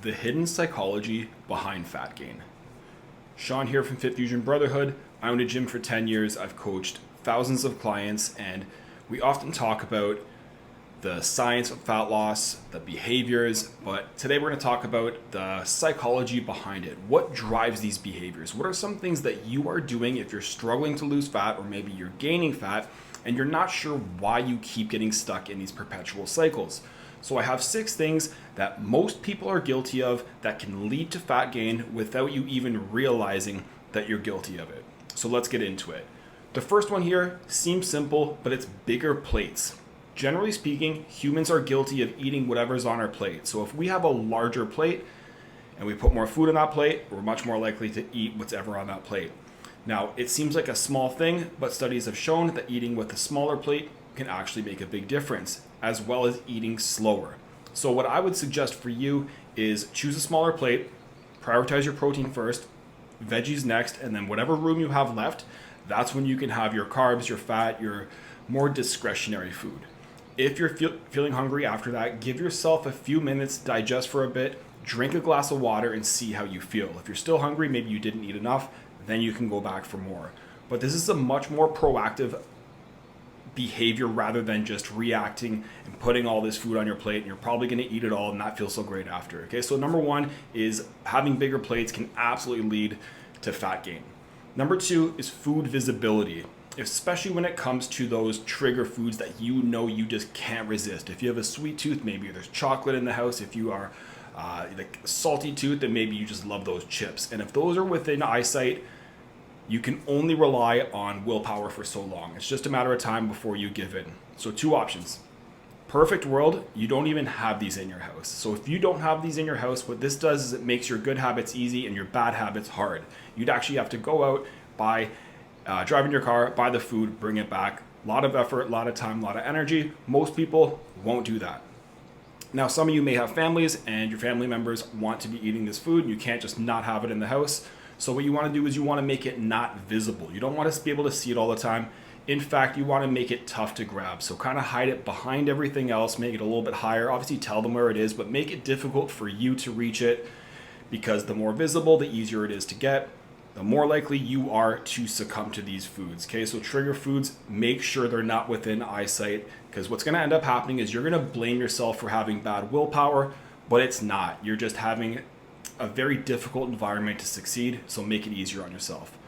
The hidden psychology behind fat gain. Sean here from Fit Fusion Brotherhood. I owned a gym for 10 years. I've coached thousands of clients, and we often talk about the science of fat loss, the behaviors, but today we're going to talk about the psychology behind it. What drives these behaviors? What are some things that you are doing if you're struggling to lose fat, or maybe you're gaining fat and you're not sure why you keep getting stuck in these perpetual cycles? So I have 6 things that most people are guilty of that can lead to fat gain without you even realizing that you're guilty of it. So let's get into it. The first one here seems simple, but it's bigger plates. Generally speaking, humans are guilty of eating whatever's on our plate. So if we have a larger plate and we put more food on that plate, we're much more likely to eat whatever on that plate. Now, it seems like a small thing, but studies have shown that eating with a smaller plate can actually make a big difference, as well as eating slower. So what I would suggest for you is choose a smaller plate, prioritize your protein first, veggies next, and then whatever room you have left, that's when you can have your carbs, your fat, your more discretionary food. If you're feeling hungry after that, give yourself a few minutes, digest for a bit, drink a glass of water, and see how you feel. If you're still hungry, maybe you didn't eat enough, then you can go back for more. But this is a much more proactive behavior rather than just reacting and putting all this food on your plate, and you're probably going to eat it all and not feel so great after. Okay, so number 1 is having bigger plates can absolutely lead to fat gain. Number 2 is food visibility, especially when it comes to those trigger foods that you know you just can't resist. If you have a sweet tooth, maybe there's chocolate in the house. If you are like a salty tooth, then maybe you just love those chips. And if those are within eyesight, you can only rely on willpower for so long. It's just a matter of time before you give in. So 2 options. Perfect world, you don't even have these in your house. So if you don't have these in your house, what this does is it makes your good habits easy and your bad habits hard. You'd actually have to go out, drive in your car, buy the food, bring it back. A lot of effort, a lot of time, a lot of energy. Most people won't do that. Now, some of you may have families and your family members want to be eating this food. You can't just not have it in the house. So what you want to do is you want to make it not visible. You don't want to be able to see it all the time. In fact, you want to make it tough to grab. So kind of hide it behind everything else, make it a little bit higher. Obviously tell them where it is, but make it difficult for you to reach it, because the more visible, the easier it is to get, the more likely you are to succumb to these foods. Okay, so trigger foods, make sure they're not within eyesight, because what's going to end up happening is you're going to blame yourself for having bad willpower, but it's not. You're just having a very difficult environment to succeed, so make it easier on yourself.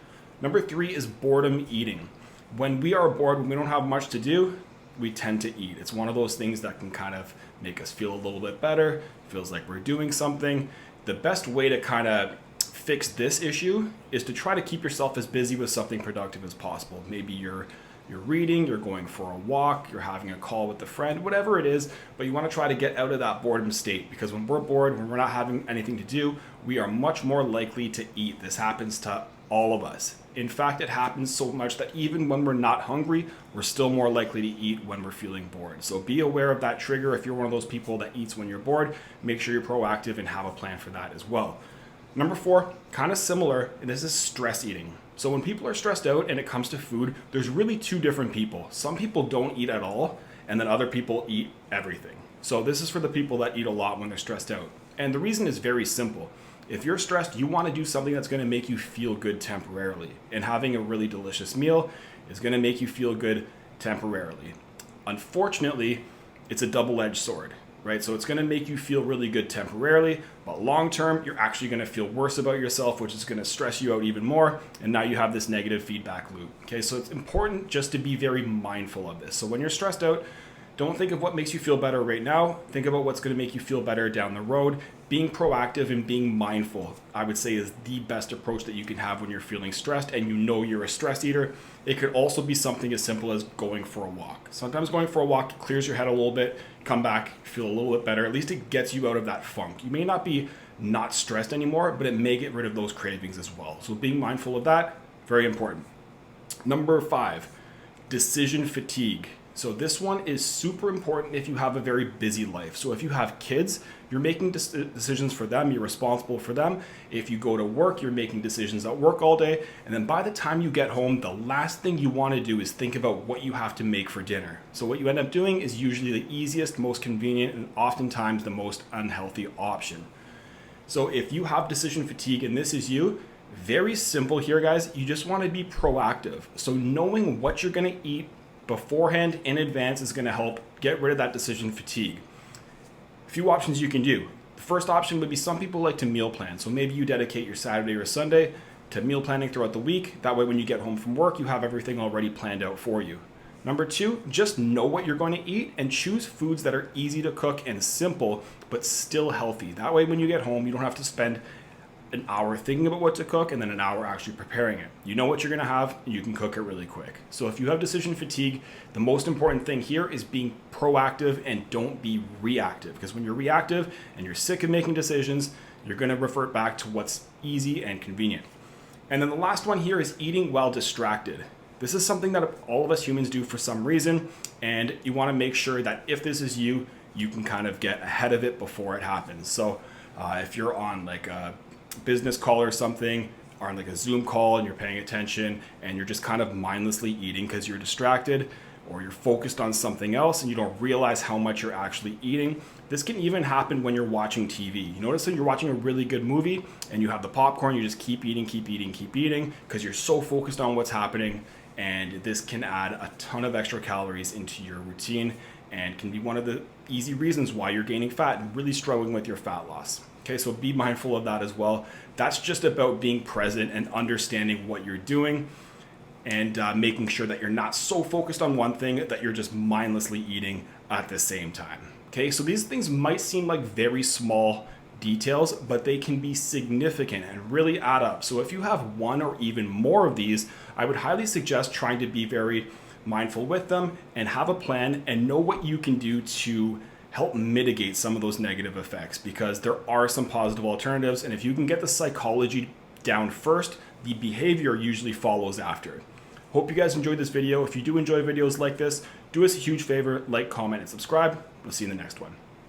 Number 3 is boredom eating. When we are bored, when we don't have much to do, we tend to eat. It's one of those things that can kind of make us feel a little bit better, feels like we're doing something. The best way to kind of fix this issue is to try to keep yourself as busy with something productive as possible. Maybe you're reading, you're going for a walk, you're having a call with a friend, whatever it is, but you want to try to get out of that boredom state, because when we're bored, when we're not having anything to do, we are much more likely to eat. This happens to all of us. In fact, it happens so much that even when we're not hungry, we're still more likely to eat when we're feeling bored. So be aware of that trigger. If you're one of those people that eats when you're bored, make sure you're proactive and have a plan for that as well. Number 4, kind of similar, and this is stress eating. So when people are stressed out and it comes to food, there's really 2 different people. Some people don't eat at all, and then other people eat everything. So this is for the people that eat a lot when they're stressed out. And the reason is very simple. If you're stressed, you want to do something that's going to make you feel good temporarily. And having a really delicious meal is going to make you feel good temporarily. Unfortunately, it's a double-edged sword, right? So it's going to make you feel really good temporarily, but long term, you're actually going to feel worse about yourself, which is going to stress you out even more. And now you have this negative feedback loop. Okay, so it's important just to be very mindful of this. So when you're stressed out, don't think of what makes you feel better right now. Think about what's going to make you feel better down the road. Being proactive and being mindful, I would say, is the best approach that you can have when you're feeling stressed and you know you're a stress eater. It could also be something as simple as going for a walk. Sometimes going for a walk clears your head a little bit, come back, feel a little bit better. At least it gets you out of that funk. You may not be not stressed anymore, but it may get rid of those cravings as well. So being mindful of that, very important. Number 5, decision fatigue. So this one is super important if you have a very busy life. So if you have kids, you're making decisions for them, you're responsible for them. If you go to work, you're making decisions at work all day. And then by the time you get home, the last thing you want to do is think about what you have to make for dinner. So what you end up doing is usually the easiest, most convenient, and oftentimes the most unhealthy option. So if you have decision fatigue and this is you, very simple here, guys. You just want to be proactive. So knowing what you're going to eat beforehand in advance is going to help get rid of that decision fatigue. A few options you can do. The first option would be some people like to meal plan. So maybe you dedicate your Saturday or Sunday to meal planning throughout the week. That way when you get home from work, you have everything already planned out for you. Number two, just know what you're going to eat and choose foods that are easy to cook and simple, but still healthy. That way when you get home, you don't have to spend an hour thinking about what to cook and then an hour actually preparing it. You know what you're gonna have and you can cook it really quick. So if you have decision fatigue, the most important thing here is being proactive and don't be reactive, because when you're reactive and you're sick of making decisions, you're gonna revert back to what's easy and convenient. And then the last one here is eating while distracted. This is something that all of us humans do for some reason, and you wanna make sure that if this is you, you can kind of get ahead of it before it happens. So if you're on like a business call or something, or on like a Zoom call and you're paying attention and you're just kind of mindlessly eating because you're distracted or you're focused on something else and you don't realize how much you're actually eating. This can even happen when you're watching TV. You notice that you're watching a really good movie and you have the popcorn, you just keep eating because you're so focused on what's happening, and this can add a ton of extra calories into your routine and can be one of the easy reasons why you're gaining fat and really struggling with your fat loss. Okay, so be mindful of that as well. That's just about being present and understanding what you're doing and making sure that you're not so focused on one thing that you're just mindlessly eating at the same time. Okay, so these things might seem like very small details, but they can be significant and really add up. So if you have one or even more of these, I would highly suggest trying to be very mindful with them and have a plan and know what you can do to help mitigate some of those negative effects, because there are some positive alternatives. And if you can get the psychology down first, the behavior usually follows after. Hope you guys enjoyed this video. If you do enjoy videos like this, do us a huge favor, like, comment, and subscribe. We'll see you in the next one.